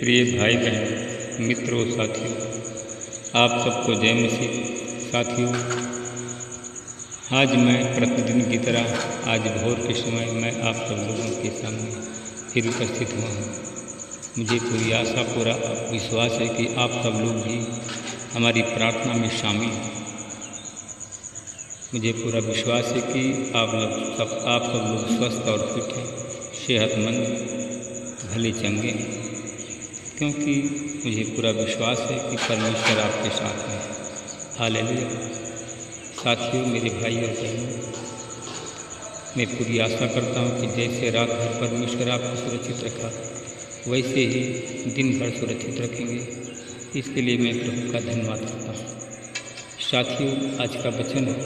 प्रिय भाई बहन, मित्रों, साथियों, आप सबको जय मसीह। साथियों, आज मैं प्रतिदिन की तरह आज भोर के समय मैं आप सब लोगों के सामने फिर उपस्थित हुआ हूँ। मुझे पूरी आशा, पूरा विश्वास है कि आप सब लोग भी हमारी प्रार्थना में शामिल हैं। मुझे पूरा विश्वास है कि आप सब लोग स्वस्थ और फिट हैं, सेहतमंद, भले चंगे हैं, क्योंकि मुझे पूरा विश्वास है कि परमेश्वर आपके साथ है। हालेलुया। साथियों, मेरे भाई और बहनों, मैं पूरी आशा करता हूँ कि जैसे रात भर परमेश्वर आपको सुरक्षित रखा, वैसे ही दिन भर सुरक्षित रखेंगे। इसके लिए मैं प्रभु का धन्यवाद करता हूँ। साथियों, आज का वचन है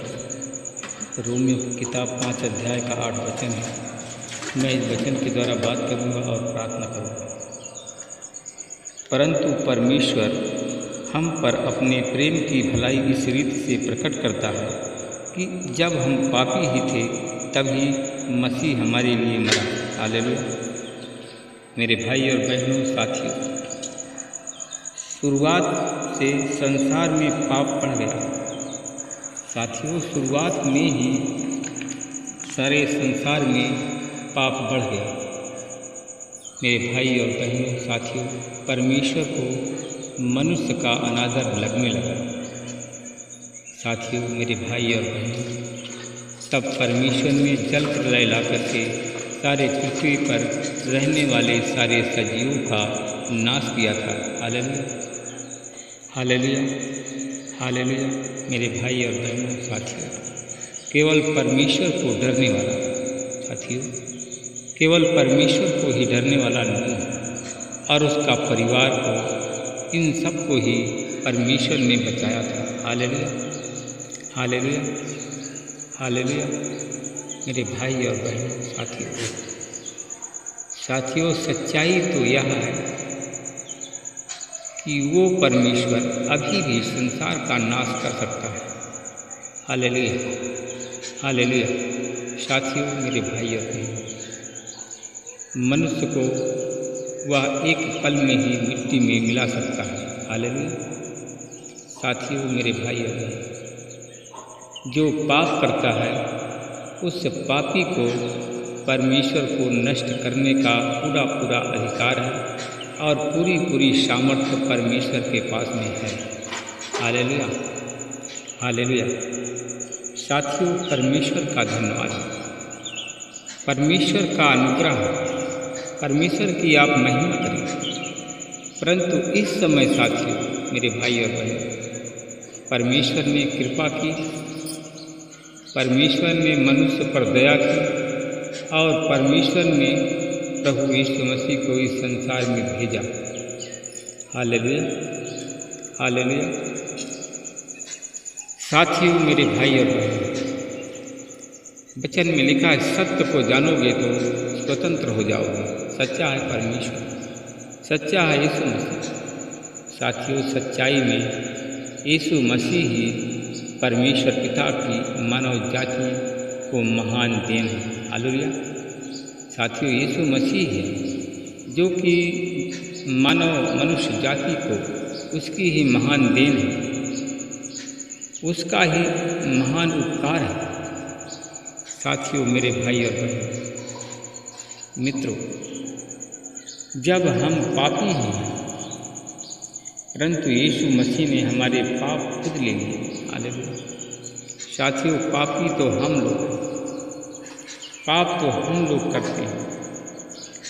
रोमियो की किताब 5 अध्याय का 8 वचन है। मैं इस वचन के द्वारा बात करूँगा और प्रार्थना करूँगा। परंतु परमेश्वर हम पर अपने प्रेम की भलाई इस रीति से प्रकट करता है कि जब हम पापी ही थे तभी मसीह हमारे लिए मरा। हालेलुया। मेरे भाई और बहनों, साथियों, शुरुआत से संसार में पाप बढ़ गया। साथियों, शुरुआत में ही सारे संसार में पाप बढ़ गया। मेरे भाई और बहनों, साथियों, परमेश्वर को मनुष्य का अनादर लगने लगा। साथियों, मेरे भाई और बहनों, तब परमेश्वर ने जल प्रलय ला करके सारे पृथ्वी पर रहने वाले सारे सजीवों का नाश किया था। Hallelujah, hallelujah, hallelujah. मेरे भाई और बहनों, साथियों, केवल परमेश्वर को डरने वाला, साथियों, केवल परमेश्वर को ही डरने वाला नूह और उसका परिवार को, इन सबको ही परमेश्वर ने बचाया था। Hallelujah, hallelujah, hallelujah. मेरे भाई और बहनों, साथियों, सच्चाई तो यह है कि वो परमेश्वर अभी भी संसार का नाश कर सकता है। Hallelujah, hallelujah. साथियों, मेरे भाई और बहनों, मनुष्य को वह एक पल में ही मिट्टी में मिला सकता है। हालेलुया। साथियों, मेरे भाई और बहनों, जो पाप करता है उस पापी को परमेश्वर को नष्ट करने का पूरा अधिकार है और पूरी सामर्थ्य परमेश्वर के पास में है। Hallelujah, hallelujah. साथियों, परमेश्वर का धन्यवाद, परमेश्वर का अनुग्रह, परमेश्वर की आप महिमा करें। परंतु इस समय साथियों, मेरे भाई और बहनों, परमेश्वर ने कृपा की, परमेश्वर ने मनुष्य पर दया की और परमेश्वर ने प्रभु यीशु मसीह को इस संसार में भेजा। Hallelujah, hallelujah. साथियों, मेरे भाई और बहनों, वचन में लिखा है, सत्य को जानोगे तो स्वतंत्र हो जाओगे। सच्चा है परमेश्वर, सच्चा है यीशु मसीह। साथियों, सच्चाई में यीशु मसीह ही परमेश्वर पिता की मानव जाति को महान देन है। हालेलुया। साथियों, यीशु मसीह है जो कि मनुष्य जाति को उसकी ही महान देन है, उसका ही महान उपकार है। साथियों, मेरे भाई और बहनों, मित्रों, जब हम पापी हैं परंतु यीशु मसीह ने हमारे पाप खुद ले लिए। हालेलुया। साथियों, पापी तो हम लोग हैं, पाप तो हम लोग करते हैं,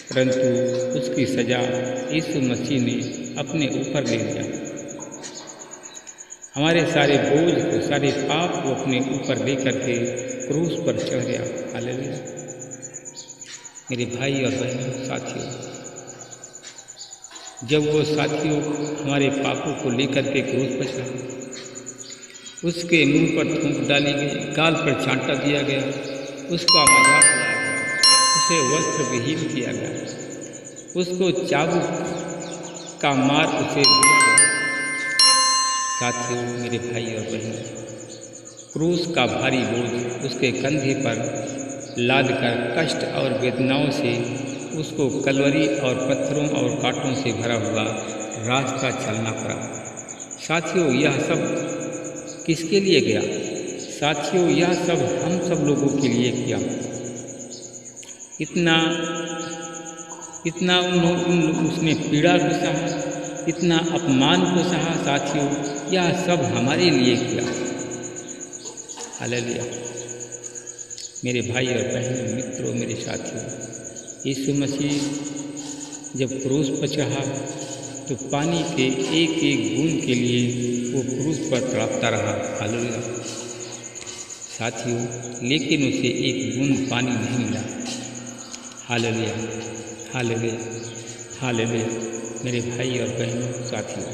परंतु उसकी सजा यीशु मसीह ने अपने ऊपर ले लिया। हमारे सारे बोझ को, सारे पाप को अपने ऊपर ले करके क्रूस पर चढ़ गया। हालेलुया। मेरे भाई और बहनों, साथियों, जब वो साथियों हमारे पापों को लेकर के क्रूस पर चढ़ा, उसके मुंह पर थूक डाली गई, गाल पर चांटा दिया गया, उसका मजाक उड़ाया गया, उसे वस्त्र विहीन किया गया, उसको चाबुक का मार उसे दिया गया। साथियों, मेरे भाई और बहनों, क्रूस का भारी बोझ उसके कंधे पर लादकर कष्ट और वेदनाओं से उसको कलवरी और पत्थरों और कांटों से भरा हुआ रास्ता चलना पड़ा। साथियों, यह सब किसके लिए गया? साथियों, यह सब हम सब लोगों के लिए किया। इतना उसने पीड़ा को सहा, इतना अपमान को सहा। साथियों, यह सब हमारे लिए किया। हालेलुया। मेरे भाई और बहनों, मित्रों, मेरे साथियों, यीशु मसीह जब क्रूस पर चढ़ा तो पानी के एक एक बूंद के लिए वो क्रूस पर तड़पता रहा। हालेलुया। साथियों, लेकिन उसे एक बूंद पानी नहीं मिला। Hallelujah, hallelujah, hallelujah. मेरे भाई और बहनों, साथियों,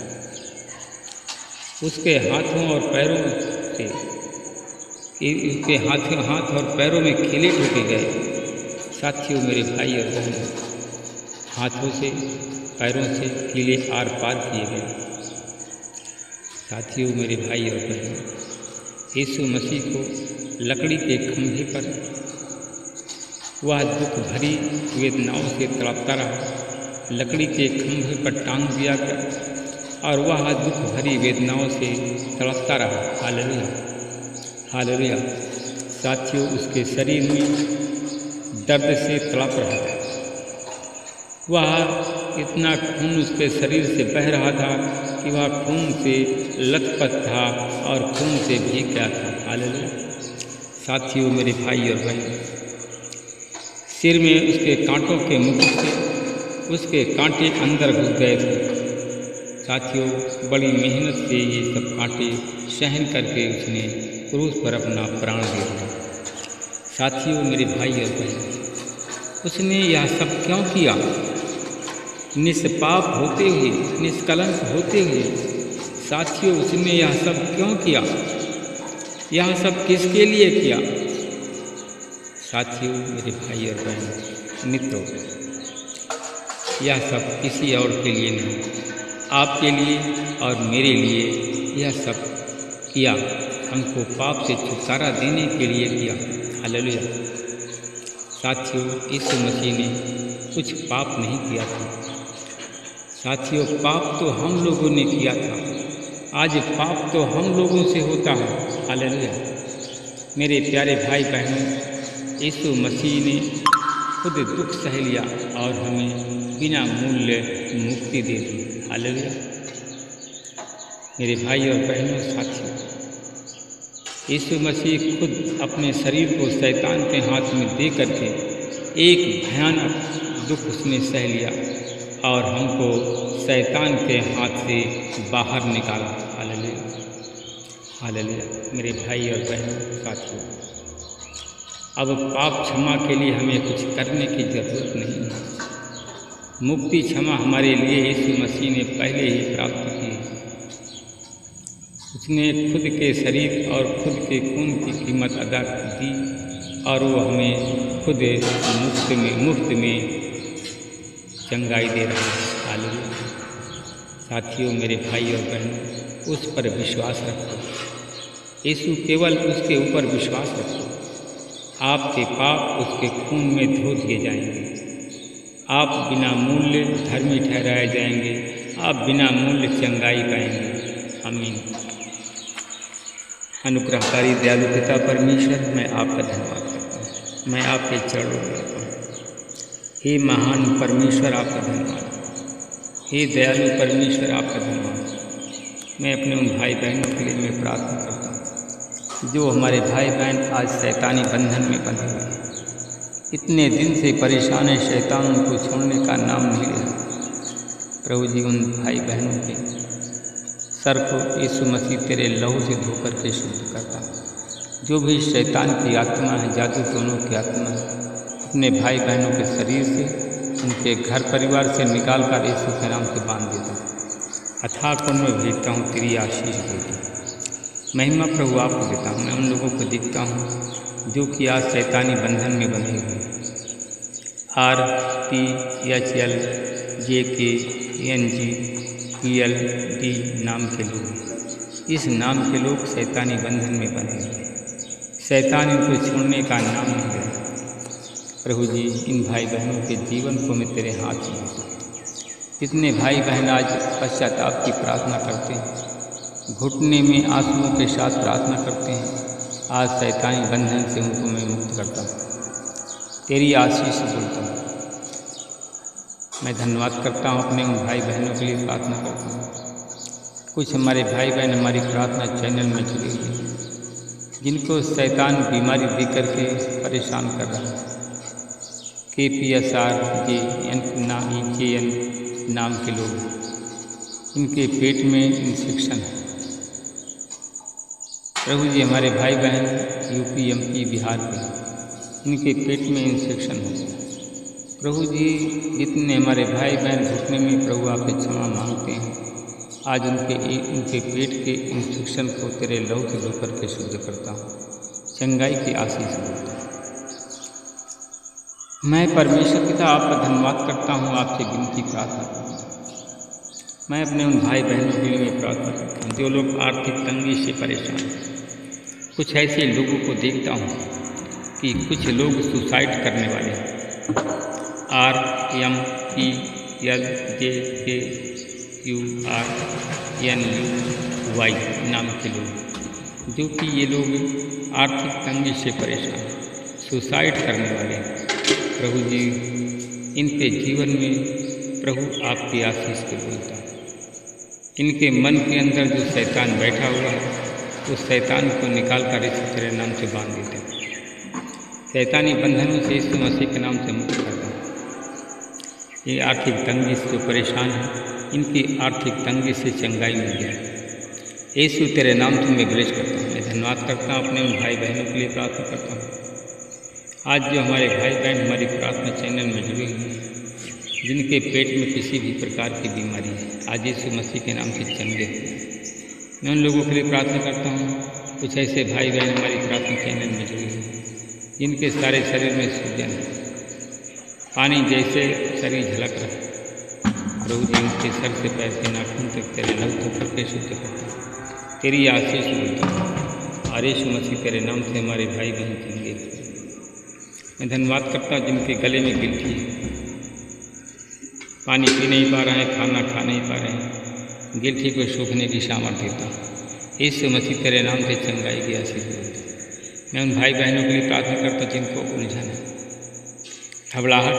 उसके हाथों और पैरों से उसके हाथ और पैरों में खिले ठोके गए। साथियों, मेरे भाई और बहनों, हाथों से पैरों से कीले आर पार किए गए। साथियों, मेरे भाई और बहनों, यीशु मसीह को लकड़ी के खंभे पर वह दुख भरी वेदनाओं से तड़पता रहा। लकड़ी के खंभे पर टांग दिया गया और वह दुख भरी वेदनाओं से तड़पता रहा। Hallelujah, hallelujah. साथियों, उसके शरीर में दर्द से तड़प रहा था। वह इतना खून उसके शरीर से बह रहा था कि वह खून से लथपथ था और खून से भीग गया था। हालेलुया। साथियों, मेरे भाई और बहन, सिर में उसके कांटों के मुकुट से उसके कांटे अंदर घुस गए थे। साथियों, बड़ी मेहनत से ये सब कांटे सहन करके उसने क्रूस पर अपना प्राण दे दिया। साथियों, मेरे भाई और बहन, उसने यह सब क्यों किया? निष्पाप होते हुए, निष्कलंक होते हुए। साथियों, उसने यह सब क्यों किया? यह सब किसके लिए किया? साथियों, मेरे भाई और बहन, मित्रों, यह सब किसी और के लिए नहीं, आपके लिए और मेरे लिए यह सब किया। हमको पाप से छुटकारा देने के लिए किया। हालेलुया। साथियों, यीशु मसीह ने कुछ पाप नहीं किया था। साथियों, पाप तो हम लोगों ने किया था। आज पाप तो हम लोगों से होता है। हालेलुया। मेरे प्यारे भाई बहनों, यीशु मसीह ने खुद दुख सह लिया और हमें बिना मूल्य मुक्ति दे दी। हालेलुया। मेरे भाई और बहनों, साथियों, यीशु मसीह खुद अपने शरीर को शैतान के हाथ में दे करके एक भयानक दुख उसने सह लिया और हमको शैतान के हाथ से बाहर निकाला। Hallelujah, hallelujah. मेरे भाई और बहनों, साथियों, अब पाप क्षमा के लिए हमें कुछ करने की ज़रूरत नहीं है। मुक्ति क्षमा हमारे लिए यीशु मसीह ने पहले ही प्राप्त की। उसने खुद के शरीर और खुद के खून की कीमत अदा दी और वो हमें खुद मुफ्त में चंगाई दे रहा है। हालेलुया। साथियों, मेरे भाई और बहनों, उस पर विश्वास रखो। यीशु केवल उसके ऊपर विश्वास रखो। आपके पाप उसके खून में धो दिए जाएंगे। आप बिना मूल्य धर्मी ठहराए जाएंगे। आप बिना मूल्य चंगाई पाएंगे। आमीन। अनुग्रहकारी दयालु पिता परमेश्वर, मैं आपका धन्यवाद करता हूँ। मैं आपके चरणों में आता हूँ। हे महान परमेश्वर, आपका धन्यवाद। हे दयालु परमेश्वर, आपका धन्यवाद। मैं अपने उन भाई बहनों के लिए मैं प्रार्थना करता हूँ जो हमारे भाई बहन आज शैतानी बंधन में बंधे हुए हैं। इतने दिन से परेशान है, शैतान उनको छोड़ने का नाम नहीं ले रहा। प्रभु जी, उन भाई बहनों के सर को यीशु मसीह तेरे लहू से धोकर के शुद्ध करता। जो भी शैतान की आत्मा है, जादू टोनों की आत्मा है, अपने भाई बहनों के शरीर से, उनके घर परिवार से निकाल कर यीशु के नाम से बांध देता। अथाह कुंड में भेजता हूँ, तेरी आशीष देता। महिमा प्रभु आपको देता हूँ। मैं उन लोगों को देखता हूँ जो कि आज शैतानी बंधन में बंधे हुए हैं। RTHL JK NG PLD नाम के लोग, इस नाम के लोग शैतानी बंधन में बंधे हुए हैं। शैतान इनको छोड़ने का नाम नहीं ले रहा। प्रभु जी इन भाई बहनों के जीवन को मैं तेरे हाथ में देता हूँ। कितने भाई बहन आज पश्चाताप की प्रार्थना करते हैं, घुटने में आंसुओं के साथ प्रार्थना करते हैं, आज शैतानी बंधन से उनको मैं मुक्त करता हूँ। तेरी आशीष से बोलता हूँ। मैं धन्यवाद करता हूँ, अपने उन भाई बहनों के लिए प्रार्थना करता हूँ। कुछ हमारे भाई बहन हमारी प्रार्थना चैनल में जुड़े हुए हैं, जिनको शैतान बीमारी दे करके परेशान कर रहा है। KPSR नाम के लोग, इनके पेट में इन्फेक्शन है। प्रभु जी हमारे भाई बहन UP MP बिहार के, इनके पेट में इन्फेक्शन हो। प्रभु जी जितने हमारे भाई बहन घुटने में प्रभु आपसे क्षमा मांगते हैं, आज उनके पेट के इन्फेक्शन को तेरे लहू से धो करके शुद्ध करता हूँ, चंगाई की आशीष देता हूँ। मैं परमेश्वर पिता आपका धन्यवाद करता हूँ, आपसे विनती प्रार्थना करता हूँ। मैं अपने उन भाई बहनों के लिए प्रार्थना करता हूँ जो लोग आर्थिक तंगी से परेशान हैं। कुछ ऐसे लोगों को देखता हूँ कि कुछ लोग सुसाइड करने वाले हैं। RMPLJKQRNUY नाम के लोग, जो कि ये लोग आर्थिक तंगी से परेशान हैं, सुसाइड करने वाले हैं। प्रभु जी इनके जीवन में प्रभु आपकी आशीष के बोलता है। इनके मन के अंदर जो शैतान बैठा हुआ है, उस शैतान को निकाल कर इस तेरे नाम से बांध देते हैं। शैतानी बंधनों से यीशु मसीह के नाम से मुक्त करता है। ये आर्थिक तंगी से जो परेशान है, इनकी आर्थिक तंगी से चंगाई मिल जाए। यीशु तेरे नाम से मैं ब्लेस करता हूँ। मैं धन्यवाद करता हूँ, अपने उन भाई बहनों के लिए प्रार्थना करता हूँ। आज जो हमारे भाई बहन हमारी प्रार्थना चैनल में जुड़े हुए हैं, जिनके पेट में किसी भी प्रकार की बीमारी है, आज यीशु मसीह के नाम से चंगे हुए। मैं उन लोगों के लिए प्रार्थना करता हूँ। कुछ ऐसे भाई बहन हमारी प्रार्थना चैनल में जुड़े हुए हैं, जिनके सारे शरीर में सूजन है, पानी जैसे शरीर झलक रहा है। प्रभु जी उनके सर से पैर के नाखून तक तेरे लहू तो करके शुद्ध करता हूँ, तेरी आशीष बोलता हूँ। और यीशु मसीह तेरे नाम से हमारे भाई बहन चंगे। मैं धन्यवाद करता हूँ जिनके गले में गिल्टी है, पानी पी नहीं पा रहे हैं, खाना खा नहीं पा रहे हैं, गिल्टी को सूखने की सामर्थ देता हूँ। यीशु मसीह तेरे नाम से चंगाई की आशीष देता हूँ। मैं उन भाई बहनों के लिए प्रार्थना करता हूँ जिनको उलझन है, घबराहट,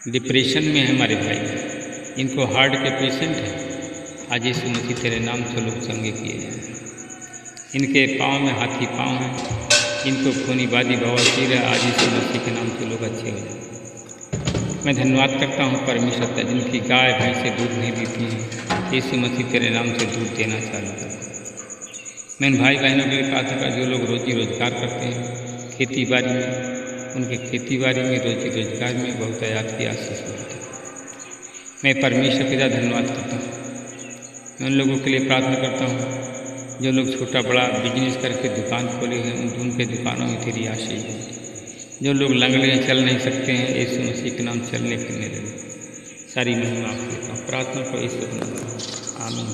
डिप्रेशन में है हमारे भाई, इनको हार्ट के पेशेंट हैं, आज यीशु मसीह तेरे नाम से लोग चंगे किए जाएँ। इनके पाँव में हाथी पाँव हैं, इनको खूनी बादी बवासीर है, आज यीशु मसीह के नाम से लोग अच्छे हो जाए। मैं धन्यवाद करता हूँ परमेश्वर का, जिनकी गाय भैंस से दूध नहीं देती है, यीशु मसीह तेरे नाम से दूध देना चालू कर। मैं उन भाई बहनों के लिए प्रार्थना कर जो लोग रोजी रोजगार करते हैं, खेती बाड़ी में, उनके खेती बाड़ी में, रोजी रोजगार में बहुत आयात की आशीष मिलती है। मैं परमेश्वर पिता धन्यवाद करता हूँ। मैं उन लोगों के लिए प्रार्थना करता हूँ जो लोग छोटा बड़ा बिजनेस करके दुकान खोले हैं, उनके दुकानों में तेरी आशीष है। जो लोग लंगड़े चल नहीं सकते हैं, यीशु मसीह के नाम चलने फिरने लगे। सारी महिमा आपको देता हूँ, प्रार्थना को यीशु के नाम में। आमीन।